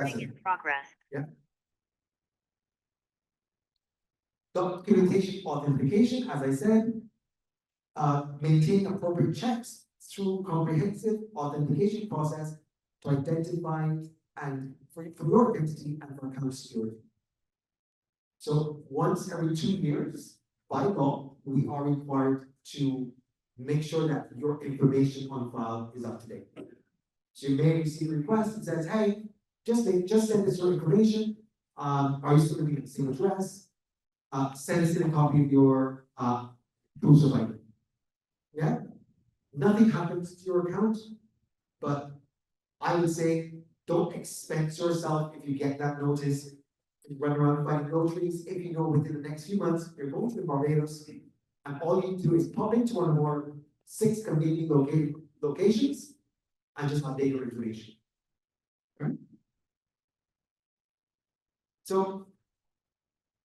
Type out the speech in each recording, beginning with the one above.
In progress. Yeah. Documentation authentication, as I said, maintain appropriate checks through comprehensive authentication process to identify and for your entity and for account security. So once every 2 years, by law, we are required to make sure that your information on file is up to date. So you may receive a request that says, hey, just send us your information. Are you still living at the same address? Send us in a copy of your proof of ID. Yeah? Nothing happens to your account, but I would say don't expense yourself if you get that notice. Run around finding notaries. If you know within the next few months you're going to Barbados, and all you do is pop into one of our 6 conveniently located locations and just update your information. Right? So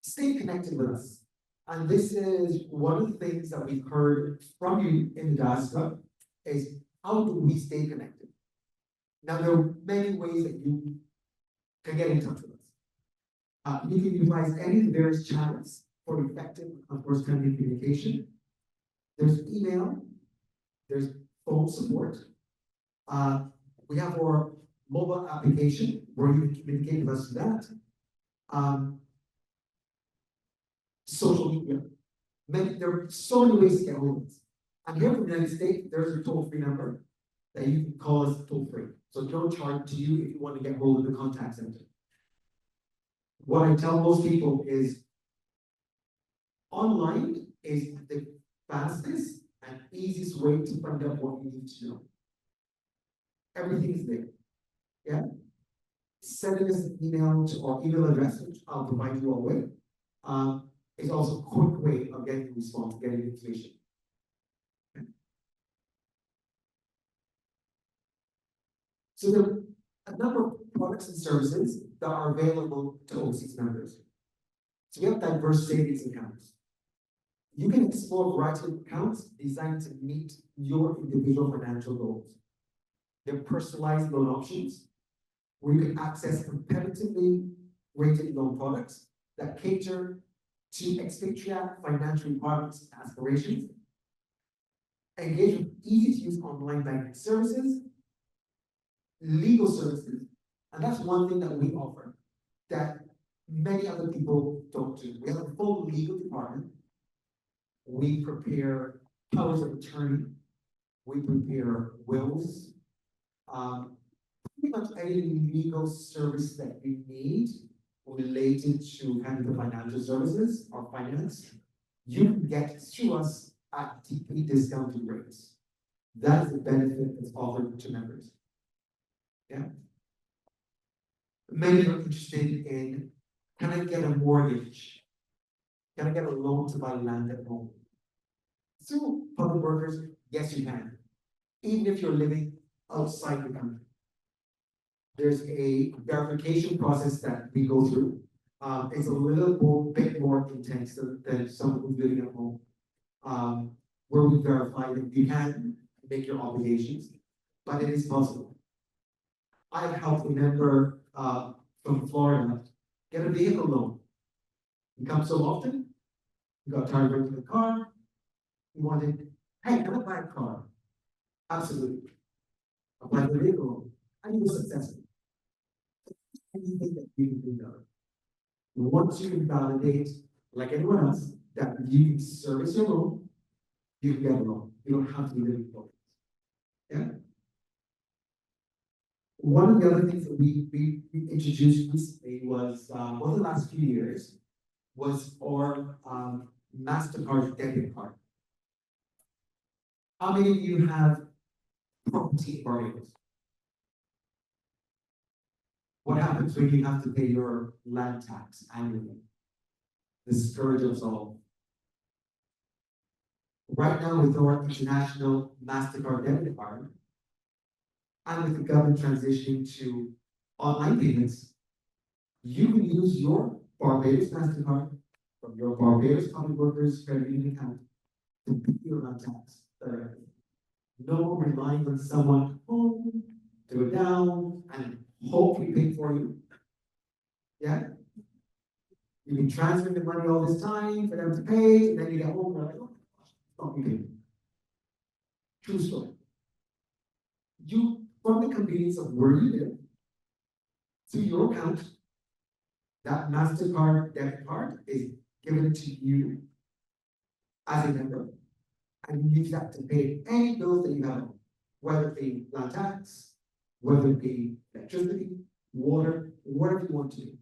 stay connected with us. And this is one of the things that we've heard from you in the diaspora is how do we stay connected? Now there are many ways that you can get in touch with us. You can utilize any of the various channels for effective and first-time communication. There's email, there's phone support. We have our mobile application where you can communicate with us through that. Social media. There are so many ways to get hold of us. And here from the United States, there's a toll-free number that you can call us toll-free. So no charge to you if you want to get hold of the contact center. What I tell most people is online is the fastest and easiest way to find out what you need to know. Everything is there. Yeah. Sending us an email to our email address, which I'll provide you all with, is also a quick way of getting a response, getting information. Okay. So there are a number of products and services that are available to overseas members. So we have diverse savings accounts. You can explore a variety of accounts designed to meet your individual financial goals. There are personalized loan options where you can access competitively rated loan products that cater to expatriate financial requirements and aspirations. Engage with easy-to-use online banking services, legal services, and that's one thing that we offer that many other people don't do. We have a full legal department. We prepare powers of attorney. We prepare wills. Pretty much any legal service that you need related to kind of the financial services or finance, you can get through us at deeply discounted rates. That is the benefit that's offered to members. Yeah. Many are interested in, can I get a mortgage? Can I get a loan to buy land at home? Through public workers, yes, you can. Even if you're living outside the country. There's a verification process that we go through. It's a bit more intense than someone who's living at home, where we verify that you can make your obligations, but it is possible. I've helped a member from Florida get a vehicle loan. He comes so often, he got tired of renting a car, he wanted, hey, can I buy a car? Absolutely. Apply for the vehicle loan, and he was successful. Anything that you can do now. Once you can validate, like anyone else, that you can service your loan, you can get a loan. You don't have to be living for it. Yeah. One of the other things that we introduced recently was, over the last few years, was our MasterCard debit card. How many of you have property in Barbados? What happens when you have to pay your land tax annually? The scourge of all. Right now, with our international MasterCard debit card, and with the government transitioning to online payments, you can use your Barbados MasterCard from your Barbados Public Workers Credit Union account to pay your land tax directly. No more relying on someone home to go down and hopefully paid for you. Yeah? You've been transferring the money all this time for them to pay, and then you get home and you're like, oh, stop me paying. True story. You, from the convenience of where you live, to your account, that MasterCard debit card is given to you as a member, and you use that to pay any bills that you have, whether it be land tax, whether it be electricity, water, whatever you want to do.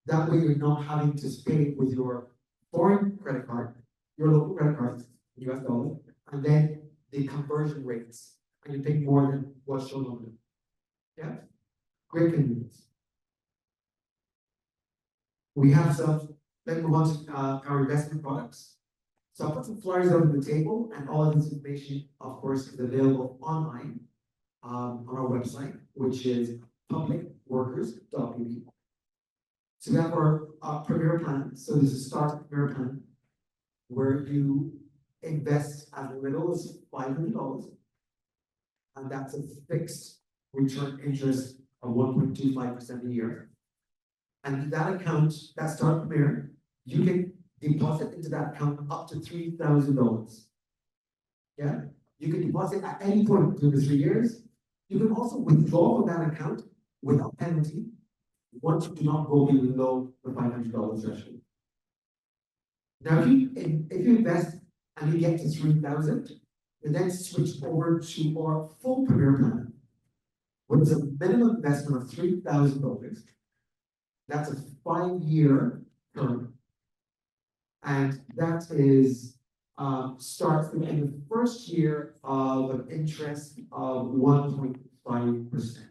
That way you're not having to pay with your foreign credit card, your local credit cards, US dollar, and then the conversion rates, and you pay more than what's shown on them. Yeah? Great convenience. We have some, then move on to our investment products. So I'll put some flyers on the table, and all of this information, of course, is available online on our website, which is publicworkers.bb. So we have our Premier Plan. So this is Start Premier Plan, where you invest as little as $500, and that's a fixed return interest of 1.25% a year. And that account, that Start Premier, you can deposit into that account up to $3,000. Yeah, you can deposit at any point during the 3 years. You can also withdraw from that account without penalty once you do not go below the $500 threshold. Now, if you invest and you get to 3,000, you then switch over to our full Premier Plan, which is a minimum investment of $3,000. That's a 5-year term. And that is starts in the first year of an interest of 1.5%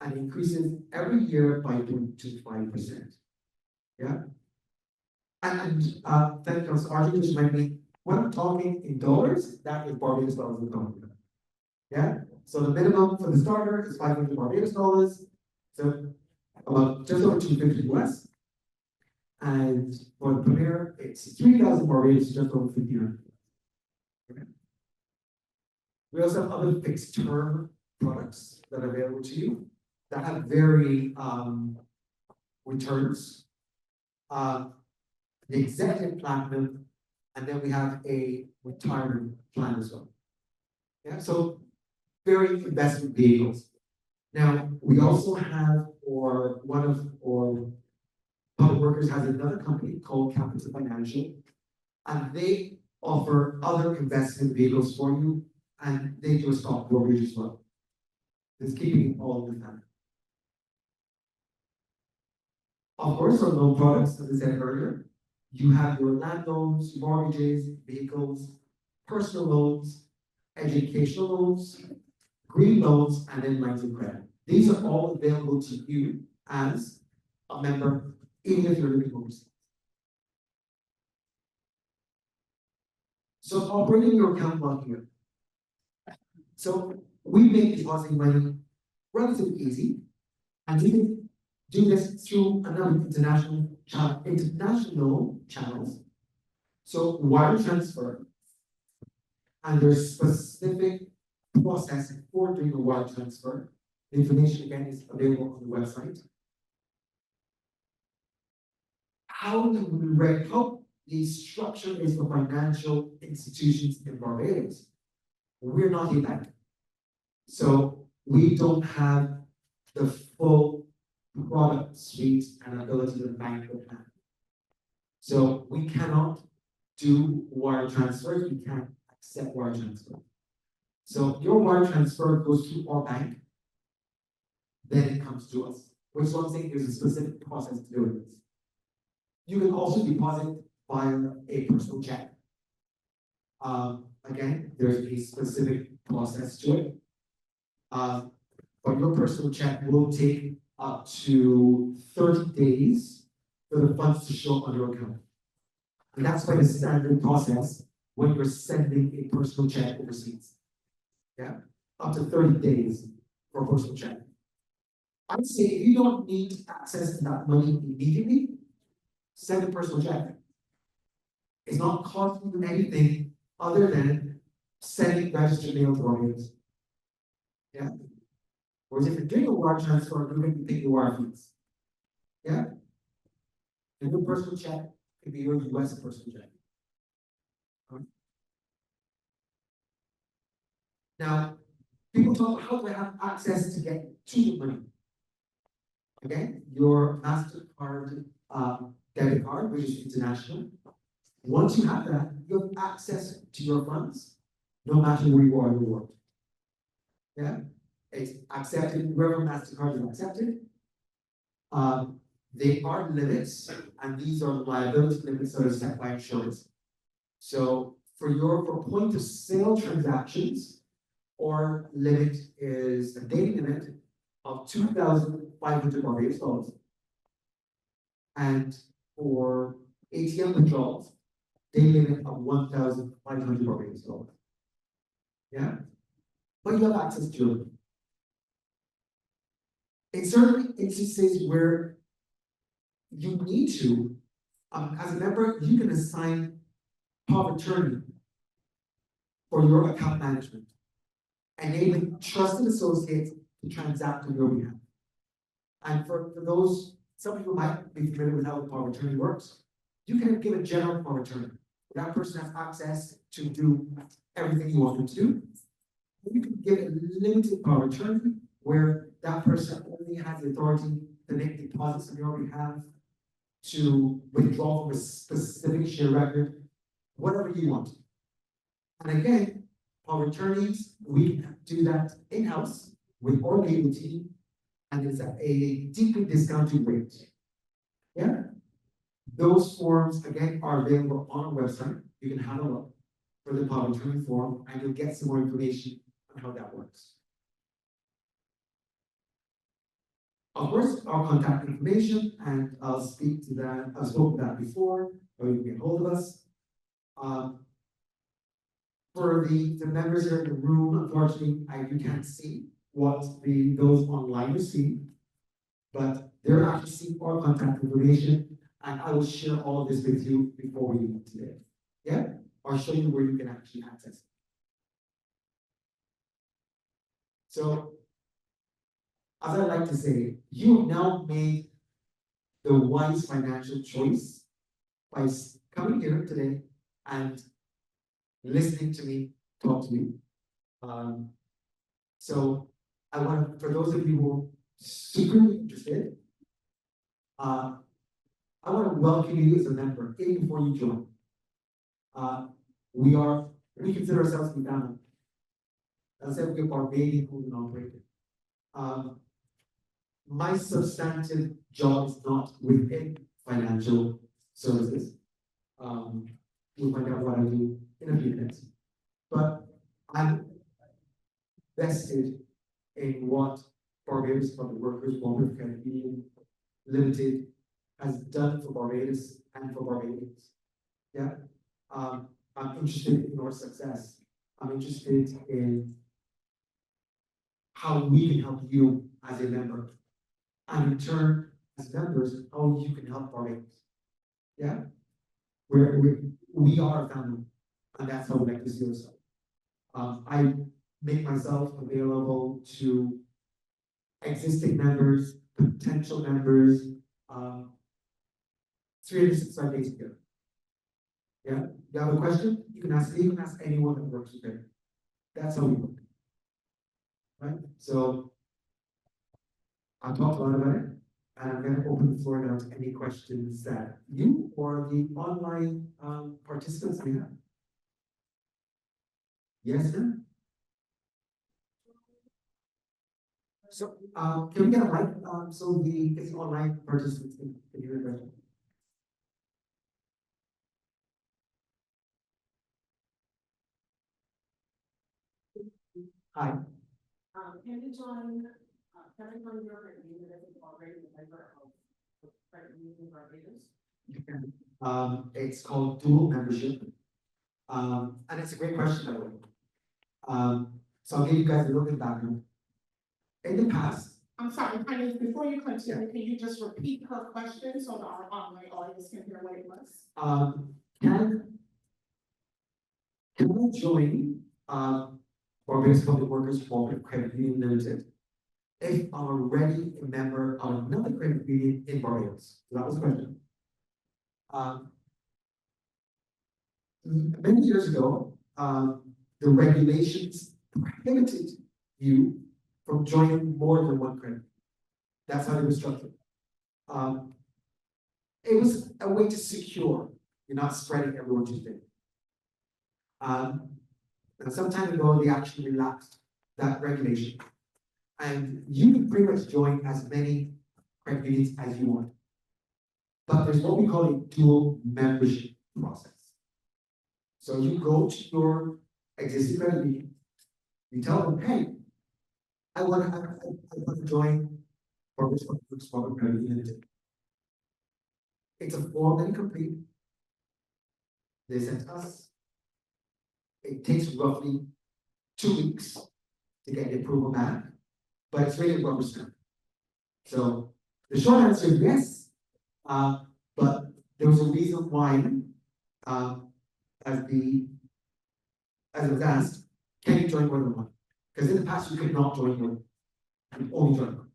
and increases every year by 0.25%. Yeah. And thank you, Arjun, just remind me, when I'm talking in dollars, that is Barbados dollars we're talking about. Yeah. So the minimum for the starter is 500 Barbados dollars. So about just over 250 US. And for the Premier, it's 3,000 Barbados, just over 1,500. Okay. We also have other fixed term products that are available to you that have very returns. The executive platinum, and then we have a retirement plan as well. Yeah, so very investment vehicles. Now, we also have, or one of our public workers has another company called Capital Financial, and they offer other investment vehicles for you, and they do a stock brokerage as well. It's keeping it all in the family. Of course, on loan products, as I said earlier, you have your land loans, mortgages, vehicles, personal loans, educational loans, green loans, and then lines of credit. These are all available to you as a member, even if you're living overseas. So operating your account while here. So we make depositing money relatively easy, and you can do this through a number of international channels. So wire transfer, and there's specific process for doing a wire transfer. The information again is available on the website. How the structure is for financial institutions in Barbados. We're not a bank, so we don't have the full product suite and ability that the bank would have. So we cannot do wire transfers. We can't accept wire transfer. So your wire transfer goes to our bank, then it comes to us. Which one saying there's a specific process to do this. You can also deposit via a personal check. Again, there's a specific process to it. But your personal check will take up to 30 days for the funds to show up on your account. And that's quite a standard process when you're sending a personal check overseas. Yeah, up to 30 days for a personal check. I'd say if you don't need access to that money immediately, send a personal check. It's not costing you anything other than sending registered mail to Barbados. Yeah. Whereas if you're doing a wire transfer, you're going to be paying wire fees. Yeah? And your personal check could be your US personal check. Now, people talk, how do I have access to get to the money? Okay, your MasterCard debit card, which is international. Once you have that, you have access to your funds, no matter where you are in the world. Yeah, it's accepted, wherever MasterCard is accepted. They are limits, and these are liability limits that are set by insurance. So for point of sale transactions, our limit is a daily limit of 2,500 Barbados dollars. And for ATM withdrawals, daily limit of 1,500 Barbados dollars. Yeah? But you have access to it. In certain instances where you need to, as a member, you can assign power of attorney for your account management, enabling trusted associates to transact on your behalf. And for those, some people might be familiar with how the power of attorney works. You can give a general power of attorney. That person has access to do everything you want them to do. You can give a limited power of attorney where that person only has the authority to make deposits on your behalf, to withdraw from a specific share record, whatever you want. And again, power of attorneys, we do that in-house with our legal team, and it's at a deeply discounted rate. Yeah? Those forms, again, are available on our website. You can have a look for the power of attorney form, and you'll get some more information on how that works. Of course, our contact information, and I'll speak to that. I've spoken to that before, or you can get hold of us. For the members here in the room, unfortunately, you can't see what those online receive, but they're actually seeing our contact information, and I will share all of this with you before we leave today. Yeah? I'll show you where you can actually access it. So, as I like to say, you have now made the wise financial choice by coming here today and listening to me talk to me. So I want, for those of you who are super interested, I want to welcome you as a member, even before you join. We consider ourselves to be family. As I said, we are Barbadian owned and operated. My substantive job is not within financial services. You'll find out what I do in a few minutes. But I'm vested in what Barbados Public Workers Cooperative Credit Union Limited has done for Barbados and for Barbadians. Yeah, I'm interested in our success. I'm interested in how we can help you as a member, and in turn, as members, how you can help Barbados. Yeah, we are a family, and that's how we like to see ourselves. I make myself available to existing members, potential members, 365 days a year. Yeah, you have a question? You can ask me, you can ask anyone that works with me. That's how we work. Right? So I'll talk a lot about it, and I'm going to open the floor now to any questions that you or the online participants may have. Yes, sir? So, can we get a mic so the online participants can hear the question? Hi. Can you join your credit union as an already a member of credit union Barbados? You can. It's called dual membership. And it's a great question, by the way. So I'll give you guys a little bit of background. In the past, I'm sorry, Hanif, before you continue, can you just repeat her question so that our online audience can hear what it was? Can I join Barbados Public Workers Cooperative Credit Union Limited if I'm already a member of another credit union in Barbados? So that was the question. Um, Many years ago, the regulations prohibited you from joining more than one credit. That's how they were structured. Um, it was a way to secure you're not spreading everyone too thin. And some time ago, they actually relaxed that regulation. And you can pretty much join as many credit unions as you want. But there's what we call a dual membership process. So you go to your existing credit union, you tell them, hey, I want to join Barbados Public Credit Union. It's a form that you complete. They send us. It takes roughly 2 weeks to get the approval back, but it's really rubber stamp. So the short answer is yes, but there was a reason why, as it was asked, can you join more than one? Because in the past you could not join more, you only join one.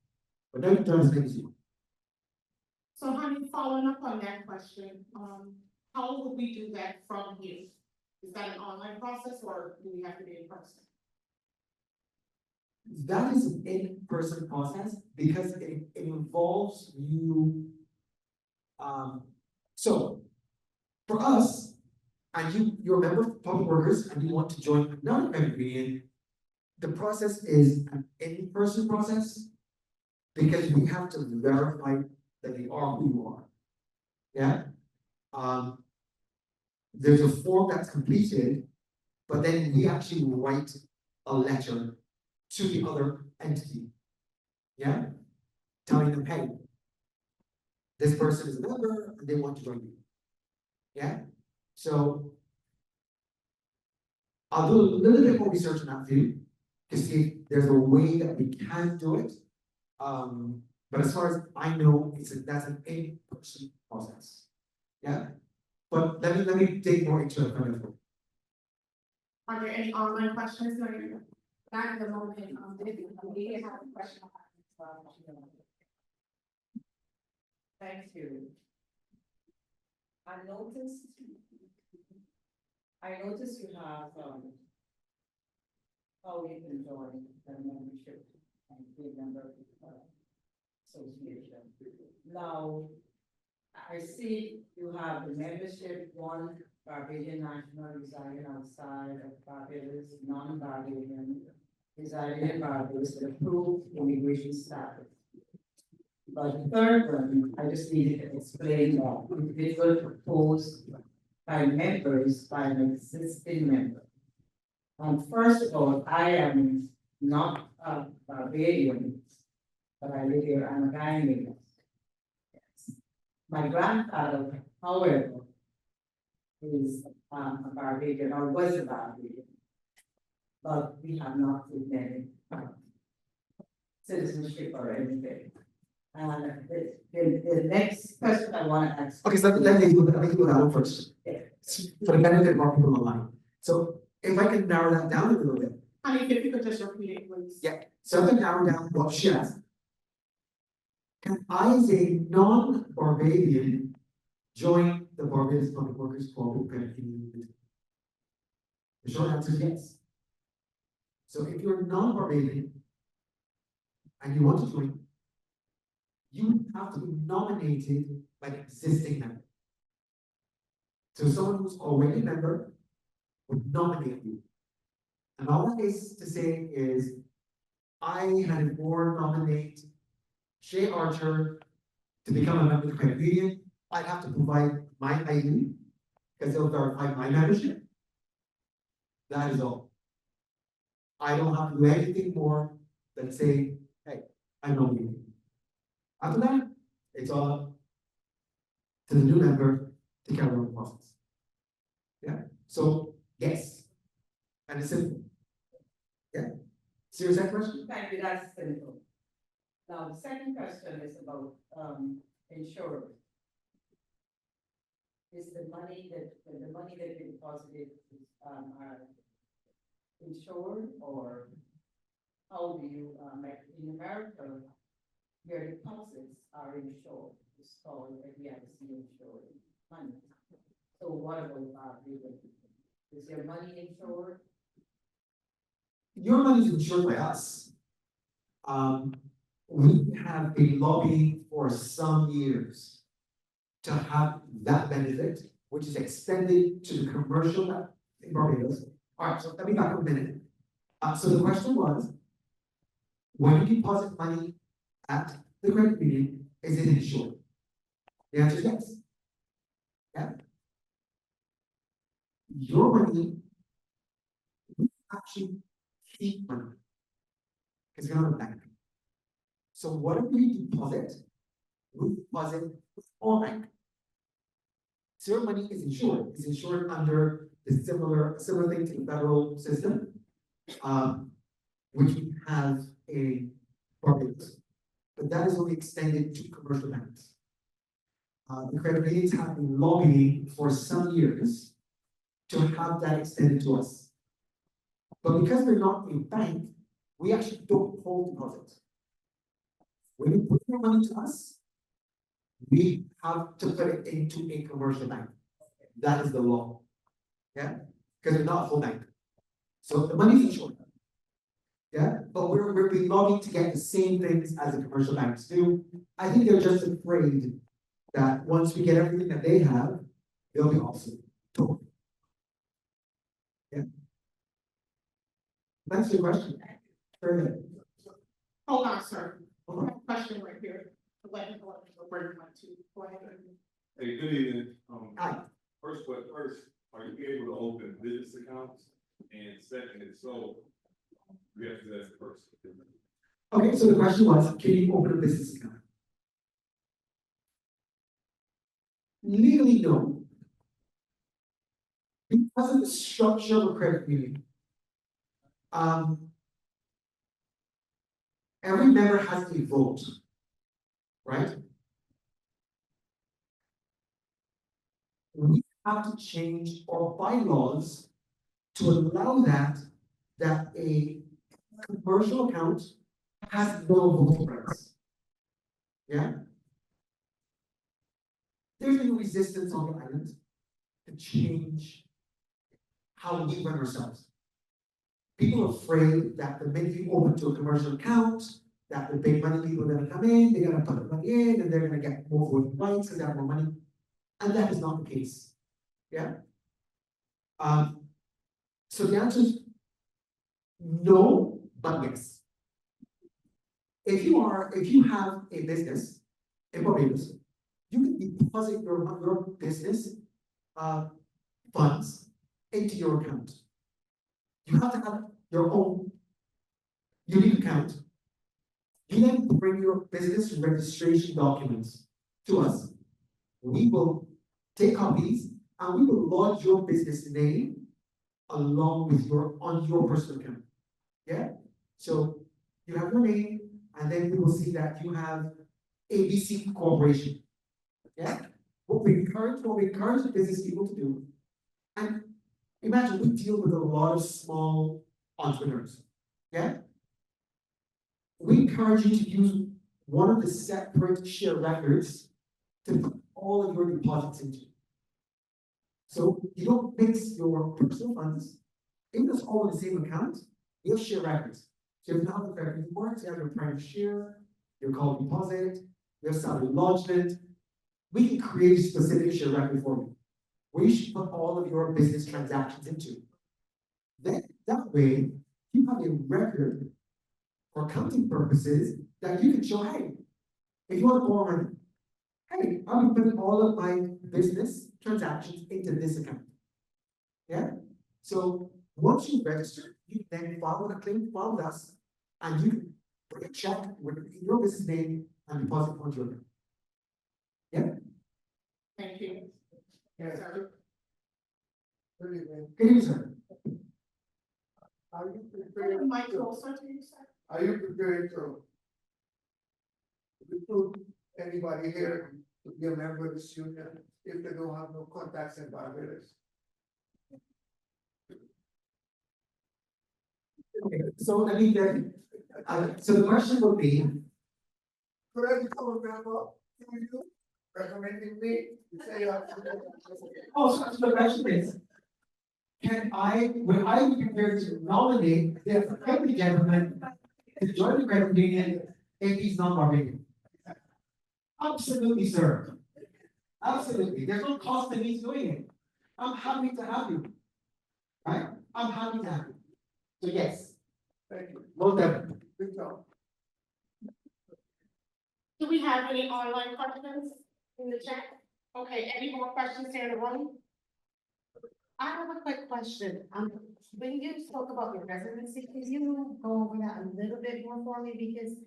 But now you join as many as you want. So honey, following up on that question, how would we do that from here? Is that an online process or do we have to be in person? That is an in-person process because it involves you. So for us, and you're a member of Public Workers and you want to join another credit union, the process is an in-person process because we have to verify that you are who you are. Yeah. There's a form that's completed, but then we actually write a letter to the other entity. Yeah. Telling them, hey, this person is a member and they want to join you. Yeah. So I'll do a little bit more research on that for you to see if there's a way that we can do it. But as far as I know, that's an in-person process. Yeah. But let me dig more into it further. Are there any online questions? Not at the moment, we have a question. Thank you. I noticed you have, how you can join the membership and be a member of the association. Now, I see you have the membership, one Barbadian national residing outside of Barbados, non-Barbadian residing in Barbados with approved immigration status. But the third one, I just needed to explain that individual proposed by members by an existing member. First of all, I am not a Barbadian, but I live here, I'm a Guyanese. Yes. My grandfather, however, is a Barbadian or was a Barbadian, but we have not given any citizenship or anything. And the next question I want to ask. Okay, so let me do that one first. Yeah. For the benefit of more people online. So if I can narrow that down a little bit. Honey, if you could just repeat it, please. Yeah. So I can narrow down what she asked. Can I, as a non-Barbadian, join the Barbados Public Workers Cooperative Credit Union? The short answer is yes. So if you're non-Barbadian and you want to join, you have to be nominated by an existing member. So someone who's already a member would nominate you. And all that is to say is, I had a board nominate Shay Archer to become a member of the credit union. I'd have to provide my ID because they'll verify my membership. That is all. I don't have to do anything more than say, hey, I know you. After that, it's all up to the new member to carry on the process. Yeah. So yes. And it's simple. Yeah. Serious question? Thank you, that's simple. Now, the second question is about insurance. Is the money that we deposited are insured or how do you, like in America, your deposits are insured, it's called FDIC insured money. So what about Barbados? Is your money insured? Your money is insured by us. We have been lobbying for some years to have that benefit, which is extended to the commercial in Barbados. All right, so let me back up a minute. So the question was, when you deposit money at the credit union, is it insured? The answer is yes. Yeah. Your money, we actually keep money because you're not a bank. So whatever you deposit, we deposit with our bank. So your money is insured. It's insured under the similar thing to the federal system, which we have in Barbados. But that is only extended to commercial banks. The credit unions have been lobbying for some years to have that extended to us. But because we're not a bank, we actually don't hold deposits. When you put your money to us, we have to put it into a commercial bank. That is the law. Yeah, because we're not a full bank. So the money is insured. Yeah, but we're being lobbying to get the same things as the commercial banks do. I think they're just afraid that once we get everything that they have, they'll be obsolete. Totally. Yeah. That's your question. Very good. Hold on, sir. I Okay. have a question right here. Where you want to, go ahead. Hey, good evening. Hi. First, are you able to open business accounts? And second, if so, we have to do that first. Okay, so the question was, can you open a business account? Legally, no. Because of the structure of a credit union, every member has a vote, right? We have to change our bylaws to allow that a commercial account has no voting rights. Yeah? There's been resistance on the island to change how we run ourselves. People are afraid that the minute you open to a commercial account, that the big money people are gonna come in, they're gonna put the money in, and they're gonna get more voting rights because they have more money. And that is not the case. Yeah? So the answer is no, but yes. If you have a business in Barbados, you can deposit your business funds into your account. You have to have your own unique account. You then bring your business registration documents to us. We will take copies and we will lodge your business name along with on your personal account. Yeah? So you have your name, and then we will see that you have ABC Corporation. Yeah? What we encourage the business people to do, and imagine we deal with a lot of small entrepreneurs. Yeah? We encourage you to use one of the separate share records to put all of your deposits into. So you don't mix your personal funds. If it's all in the same account, you have share records. So if you have the credit reports, you have your private share, your call deposit, your salary lodgement. We can create a specific share record for you, where you should put all of your business transactions into. Then that way, you have a record for accounting purposes that you can show, hey, if you want to borrow money, hey, I'll be putting all of my business transactions into this account. Yeah? So once you register, you then file a claim file with us, and you can put a check with your business name and deposit onto your account. Yeah? Thank you. Yes. Sir. Good evening. Good evening, sir. Are you Bring the prepared mic to, closer to you, sir. are you prepared to recruit anybody here to be a member of this union if they don't have no contacts in Barbados? Okay, so let me So the question would be, Could I become a member through you, recommending me to say, so the question is, would I be prepared to nominate the friendly gentleman to join the credit union if he's not Barbadian? Absolutely, sir. Absolutely. There's no cost to me doing it. I'm happy to have you. Right? I'm happy to have you. So yes, thank you, most definitely. good job. Do we have any online questions in the chat? Okay, any more questions here in the room? I have a quick question. When you spoke about your residency, can you go over that a little bit more for me? Because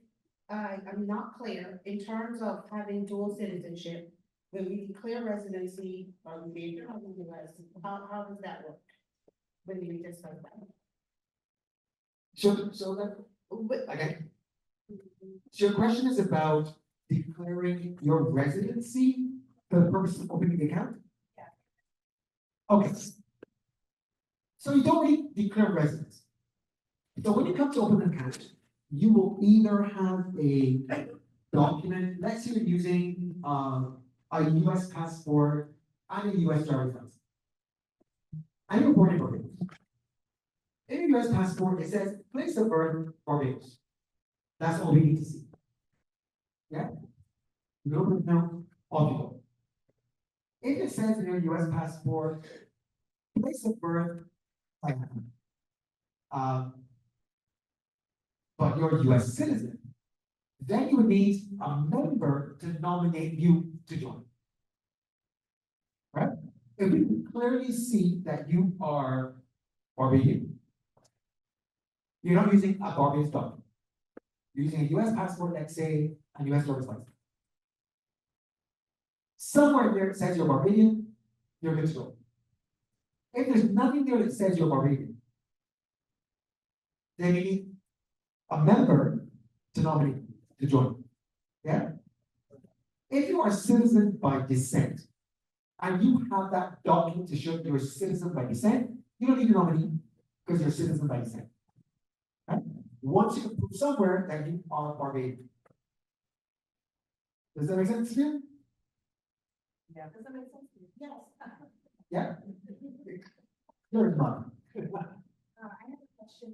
I'm not clear in terms of having dual citizenship. When we declare residency, or we make it in the US, how does that work? When you discuss that? So again, so your question is about declaring your residency for the purpose of opening the account? Yeah. Okay. So you don't really declare residence. So when you come to open an account, you will either have a document, let's say you're using a US passport and a US driver's license. And you're born in Barbados. In your US passport, it says place of birth, Barbados. That's all we need to see. Yeah? You go to the account, off you go. If it says in your US passport, place of birth, Thailand, but you're a US citizen, then you would need a member to nominate you to join. Right? If we can clearly see that you are Barbadian, you're not using a Barbados document. You're using a US passport, let's say, and US driver's license. Somewhere there it says you're Barbadian, you're good to go. If there's nothing there that says you're Barbadian, then you need a member to nominate to join. Yeah? If you are a citizen by descent, and you have that document to show you're a citizen by descent, you don't need a nominee because you're a citizen by descent. Right? Once you can prove somewhere that you are Barbadian. Does that make sense to you? Yeah, does that make sense? Yes. Yeah? You're not. I have a question,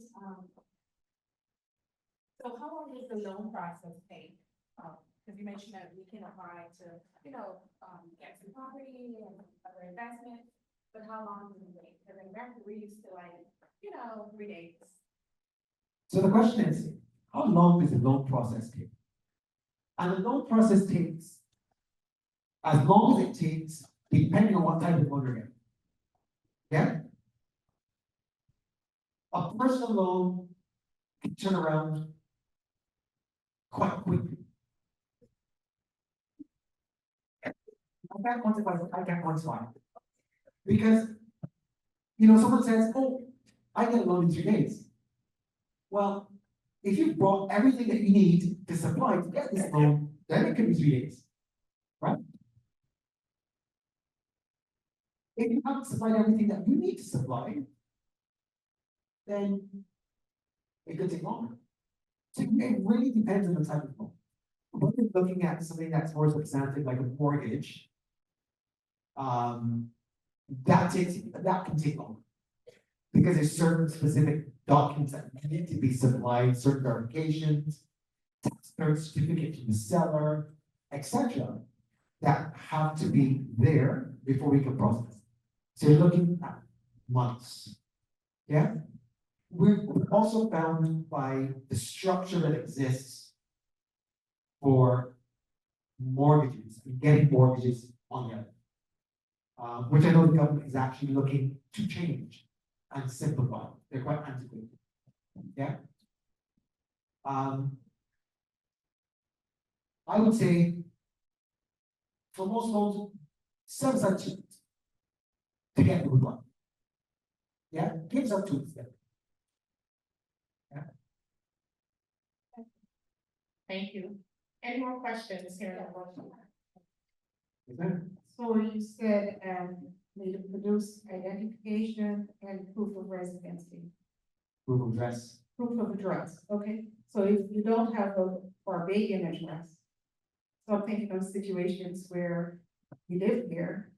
so how long does the loan process take? Because you mentioned that we can apply to, get some property and other investments, but how long do we wait? Because in America, we're used to 3 days. So the question is, how long does the loan process take? And the loan process takes as long as it takes, depending on what type of loan you're getting. Yeah? A personal loan can turn around quite quickly. I can't quantify it. Because, someone says, oh, I get a loan in 3 days. Well, if you brought everything that you need to supply to get this loan, then it could be 3 days, right? If you haven't supplied everything that you need to supply, then it could take longer. So it really depends on the type of loan. When you're looking at something that's more substantive, like a mortgage, that can take longer. Because there's certain specific documents that need to be supplied, certain verifications, tax certificate from the seller, etc., that have to be there before we can process. So you're looking at months. Yeah? We're also bound by the structure that exists for mortgages and getting mortgages on the other, which I know the government is actually looking to change and simplify. They're quite antiquated. Yeah. I would say for most loans, 7 aside 2 weeks to get the good one. Yeah, give us up 2 weeks. Yeah. Thank you. Any more questions here in the room? Is that- So you said, need to produce identification and proof of residency. Proof of address, proof of address, okay? So if you don't have a Barbadian address, so I'm thinking of situations where you live here,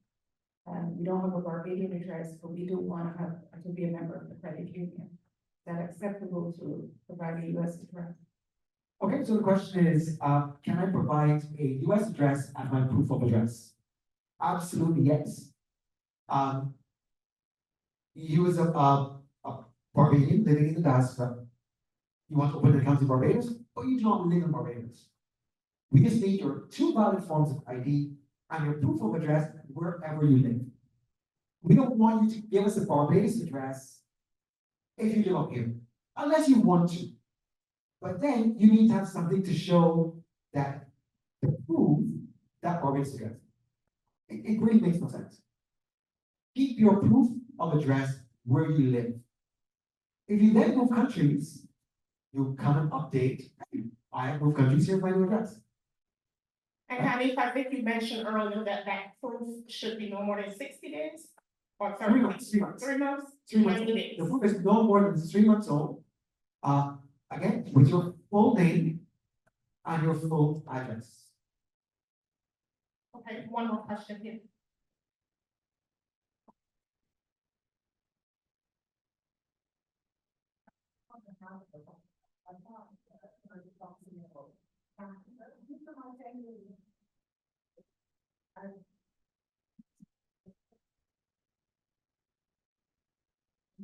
you don't have a Barbadian address, but we do want to have, to be a member of the credit union. Is that acceptable to provide a US address? Okay, so the question is, can I provide a US address as my proof of address? Absolutely, yes. You as a Barbadian living in the diaspora, you want to open an account in Barbados, but you do not live in Barbados. We just need your two valid forms of ID and your proof of address wherever you live. We don't want you to give us a Barbados address if you live up here, unless you want to. But then you need to have something to show that, to prove that Barbados address. It really makes no sense. Keep your proof of address where you live. If you then move countries, you come and update. I have moved countries, here's my new address. And Hanif, I think you mentioned earlier that proof should be no more than 60 days? Or 30 3 months, 3 months. 3 months? 3 months. 90 days. The proof is no more than 3 months old. Again, with your full name and your full address. Okay, one more question here.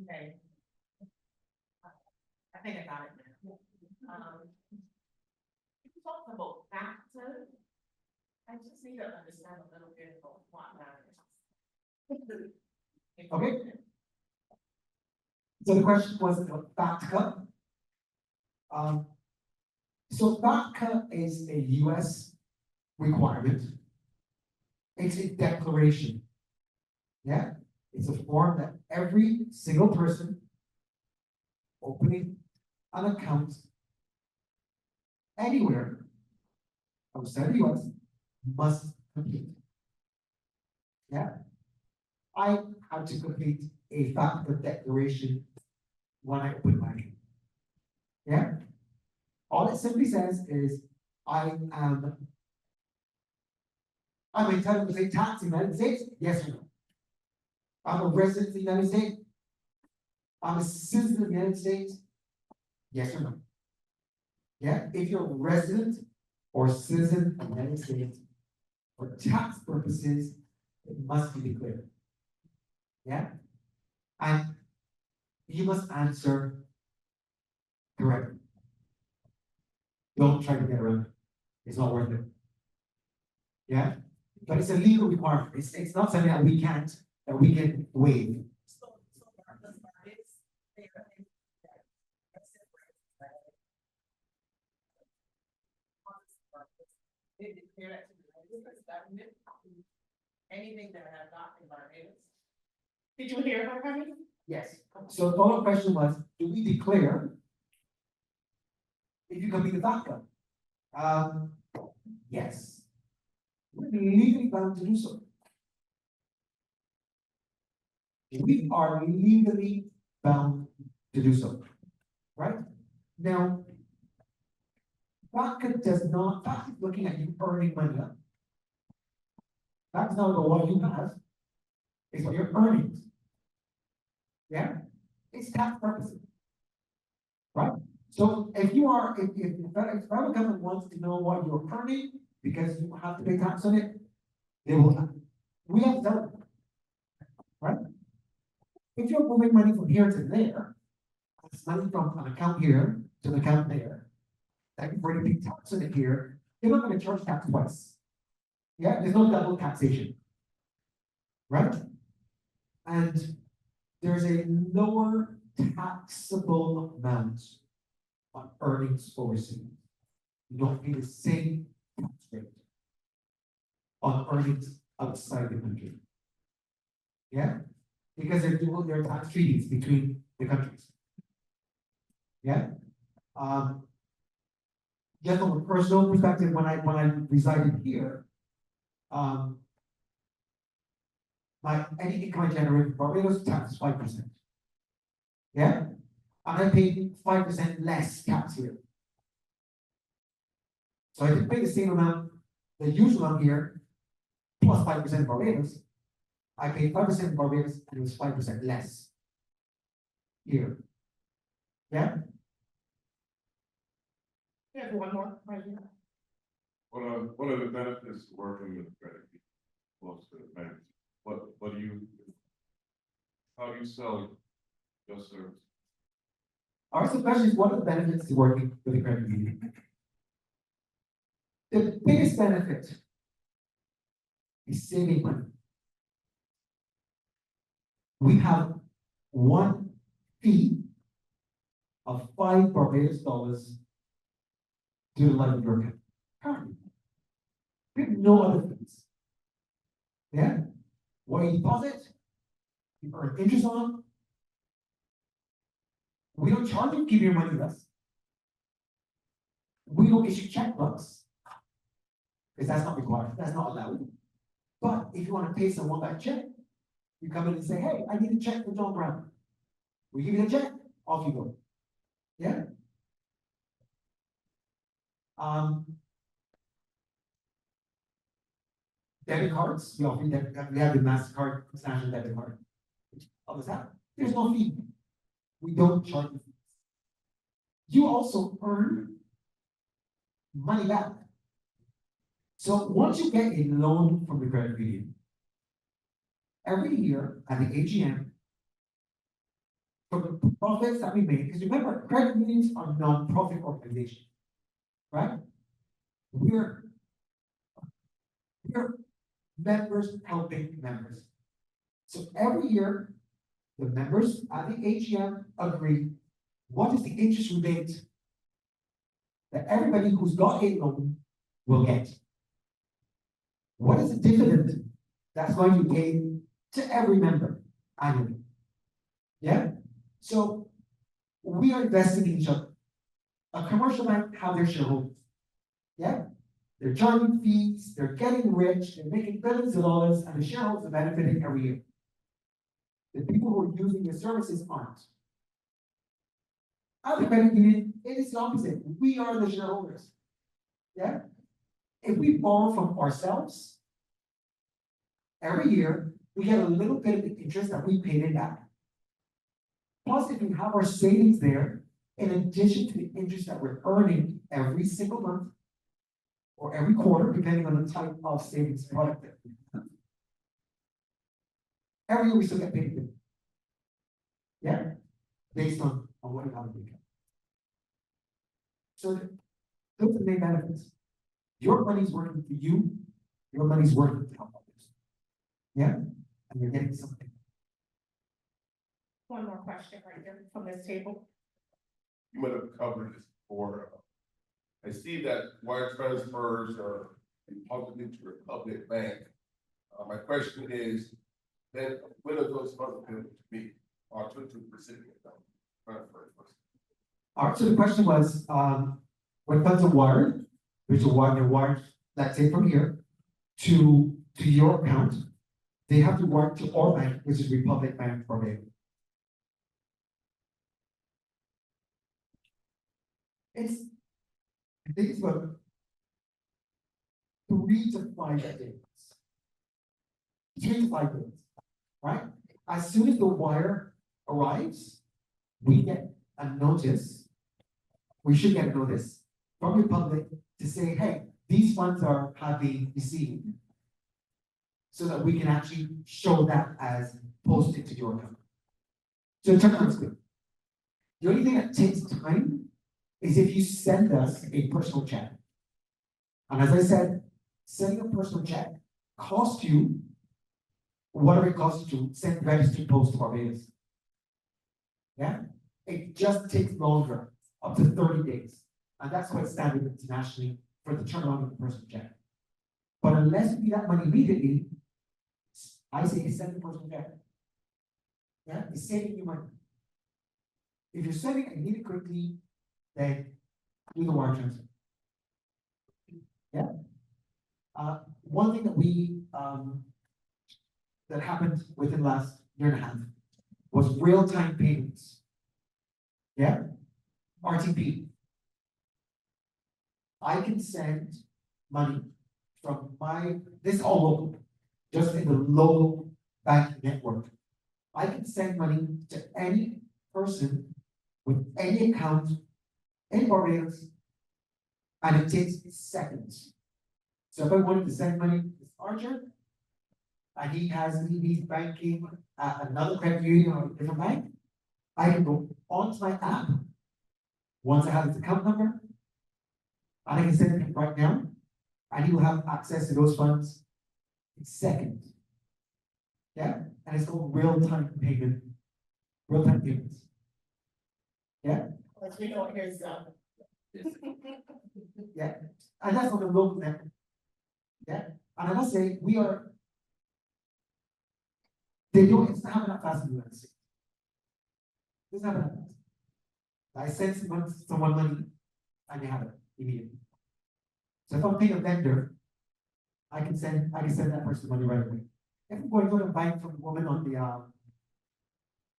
Okay. I think I got it now. You talked about factor. I just need to understand a little bit about what matters. Okay. So the question was about FATCA. So FATCA is a US requirement. It's a declaration. Yeah, it's a form that every single person opening an account anywhere outside the US must complete. Yeah, I had to complete a FATCA declaration when I opened my account. Yeah, all it simply says is I'm entitled to pay tax in the United States, yes or no? I'm a resident of the United States. I'm a citizen of the United States, yes or no? Yeah, if you're a resident or citizen of the United States, for tax purposes, it must be declared. Yeah, and you must answer correctly. Don't try to get around it. It's not worth it. Yeah, but it's a legal requirement. It's not something that we can waive. Anything that have not been Barbados. Did you hear her, Hanif? Yes. So the follow-up question was, do we declare if you complete the DACA? Yes. We're legally bound to do so. We are legally bound to do so. Right? Now, DACA does not, DACA is looking at you earning money. That's not about what you have, it's what your earnings. Yeah? It's tax purposes. Right? So if the federal government wants to know what you're earning because you have to pay tax on it, they will. We have to tell them. Right? If you're moving money from here to there, it's money from an account here to an account there, that you've already paid tax on it here, they're not going to charge tax twice. Yeah, there's no double taxation. Right? And there's a lower taxable amount on earnings overseas. You don't pay the same tax rate on earnings outside the country. Yeah? Because they're doing their tax treaties between the countries. Yeah? Just from a personal perspective, when I resided here, any income I generate from Barbados tax is 5%. Yeah? and I pay 5% less tax here. So I didn't pay the same amount, the usual amount here, plus 5% Barbados. I paid 5% Barbados and it was 5% less here. Yeah? Yeah, one more, right here. One of the benefits of working with credit union, close to the bank, what do you, how do you sell your service? All right, so the question is, what are the benefits to working with a credit union? The biggest benefit is saving money. We have one fee of $5 Barbados to the life of your account. Currently. We have no other fees. Yeah? What you deposit, you earn interest on. We don't charge you to keep your money with us. We don't issue checkbooks. Because that's not required, that's not allowed. But if you want to pay someone that check, you come in and say, hey, I need a check for John Brown. We give you the check, off you go. Yeah? Debit cards, we offer we have the MasterCard standard debit card. Others have. There's no fee. We don't charge you fees. You also earn money back. So once you get a loan from the credit union, every year at the AGM, from the profits that we make, because remember, credit unions are non-profit organizations, right? We're members helping members. So every year, the members at the AGM agree what is the interest rebate that everybody who's got a loan will get. What is the dividend that's going to be paid to every member annually? Yeah? So we are investing in each other. A commercial bank have their shareholders. Yeah? They're charging fees, they're getting rich, they're making billions of dollars, and the shareholders are benefiting every year. The people who are using the services aren't. At the credit union, it is the opposite. We are the shareholders. Yeah? If we borrow from ourselves, every year, we get a little bit of the interest that we paid in back. Plus, if we have our savings there, in addition to the interest that we're earning every single month, or every quarter, depending on the type of savings product that we have, every year we still get paid. Yeah? Based on what we have in the account. So those are the main benefits. Your money's working for you, your money's working to help others. Yeah? And you're getting something. One more question right here from this table. You might have covered this before. I see that wire transfers are deposited to a public bank. My question is, then when are those funds going to be or to recipient transfer? All right, so the question was, when funds are wired, which are wired, let's say from here, to your account, they have to wire to our bank, which is Republic Bank Barbados. I think it's about 3 to 5 days. 3 to 5 days, right? As soon as the wire arrives, we get a notice. We should get a notice from Republic to say, hey, these funds have been received, so that we can actually show that as posted to your account. So the turnaround is good. The only thing that takes time is if you send us a personal check. And as I said, sending a personal check costs you whatever it costs you to send registered post to Barbados. Yeah? It just takes longer, up to 30 days. And that's quite standard internationally for the turnaround of a personal check. But unless you need that money immediately, I say send the personal check. Yeah? It's saving you money. If you're sending it and you need it quickly, then do the wire transfer. Yeah. One thing that we that happened within the last year and a half was real-time payments. Yeah? RTP. I can send money from this is all local, just in the local banking network. I can send money to any person with any account in Barbados, and it takes seconds. So if I wanted to send money to Archer, and he's banking at another credit union or a different bank, I can go onto my app, once I have his account number, and I can send it right now, and he will have access to those funds in seconds. Yeah, and it's called real-time payments. Yeah, As we know, here's, yeah, and that's on the local network. Yeah, and I must say, it's not happening that fast in the United States. It's not happening that fast. I send someone money, and they have it immediately. So if I'm paying a vendor, I can send that person money right away. If I'm going to buy from a woman on the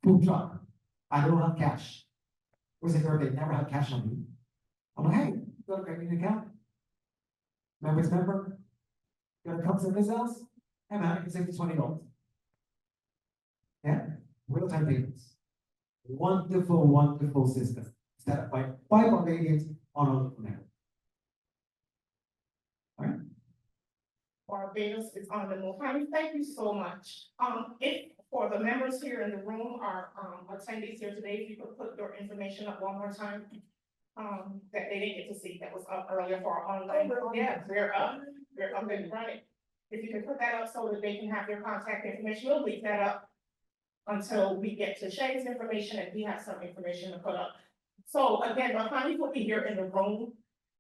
food truck, I don't have cash. Where's the girl that never had cash on me? I'm like, hey, you got a credit union account? Member's member? You gotta come to this house? Hey man, I can save you $20. Yeah, real-time payments. Wonderful, wonderful system. Set up by Barbadians on a local network. Barbados is on the move. Honey, thank you so much. If, for the members here in the room, our, attendees here today, if you could put your information up one more time. That they didn't get to see, that was up earlier for our online. Yeah, we're up and running. If you can put that up so that they can have their contact information, we'll leave that up until we get to Shay's information and we have some information to put up. So again, Honey will be here in the room.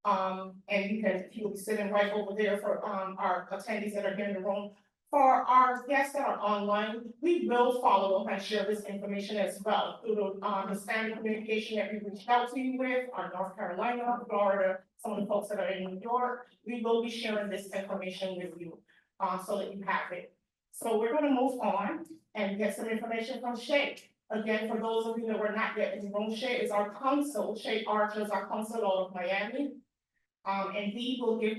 And he'll be sitting right over there for, our attendees that are here in the room. For our guests that are online, we will follow up and share this information as well through the standard communication that we reached out to you with, our North Carolina, Florida, some of the folks that are in New York. We will be sharing this information with you, so that you have it. So we're gonna move on and get some information from Shay. Again, for those of you that were not yet in the room, Shay is our consul. Shay Archer is our consul out of Miami. And he will give